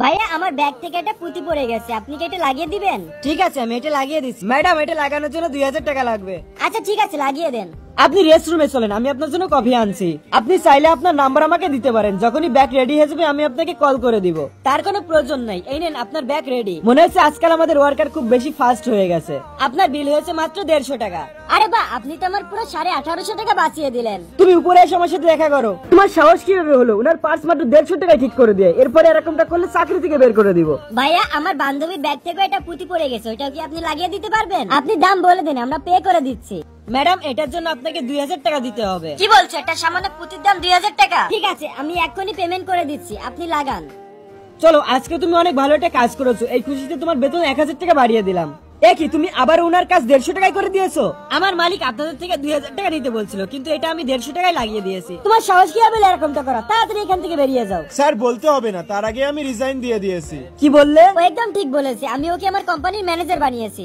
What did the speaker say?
ভাইয়া আমার ব্যাগ থেকে একটা পুঁতি পড়ে গেছে, আপনি কি এটা লাগিয়ে দিবেন? ঠিক আছে, আমি এটা লাগিয়ে দিচ্ছি। ম্যাডাম, এটা লাগানোর জন্য 2000 টাকা লাগবে। আচ্ছা ঠিক আছে, লাগিয়ে দেন। আপনি রেস্টরুমে চলেন, আমি আপনার জন্য কফি আনছি। আপনি চাইলে আপনার নাম্বার আমাকে দিতে পারেন, যখনই ব্যাগ রেডি হয়ে যাবে আমি আপনাকে কল করে দিব। তার কোনো প্রয়োজন নাই, এই নেন আপনার ব্যাগ রেডি। মনে হচ্ছে আজকাল আমাদের ওয়ার্কার খুব বেশি ফাস্ট হয়ে গেছে। আপনার বিল হয়েছে মাত্র 150 টাকা। আরে বাহ, আপনি তো আমার পুরো 1850 টাকা বাঁচিয়ে দিলেন। তুমি উপরে এসে আমার সাথে দেখা করো। তোমার সাহস কিভাবে হলো ওনার পার্স মাত্র 150 টাকায় ঠিক করে দিয়ে, এরপরে এরকমটা করলে চাকরি থেকে বের করে দিব। ভাইয়া আমার বান্ধবীর ব্যাগ থেকে একটা পুঁতি পড়ে গেছে, ওটাও কি আপনি লাগিয়ে দিতে পারবেন? আপনি দাম বলে দিন, আমরা পে করে দিচ্ছি। ম্যাডাম, এটার জন্য আপনাকে 2000 টাকা দিতে হবে। কি বলছো, এটা সামান্য পুঁতির দাম 2000 টাকা? ঠিক আছে, আমি এক্ষুনি পেমেন্ট করে দিচ্ছি, আপনি লাগান। চলো, আজকে তুমি অনেক ভালো একটা কাজ করেছো, এই খুশিতে তোমার বেতন 1000 টাকা বাড়িয়ে দিলাম। কি তুমি আবার ওনার কাজ 150 টাকায় করে দিয়েছো? আমার মালিক আপনাদের থেকে 2000 টাকা নিতে বলছিল, কিন্তু এটা আমি 150 টাকায় লাগিয়ে দিয়েছি। তোমার সাহস কি হবে এরকমটা করা? তাড়াতাড়ি এখান থেকে বেরিয়ে যাও। স্যার, বলতে হবে না, তার আগে আমি রিজাইন দিয়ে দিয়েছি। কি বললে? ও একদম ঠিক বলেছে, আমি ওকে আমার কোম্পানির ম্যানেজার বানিয়েছি।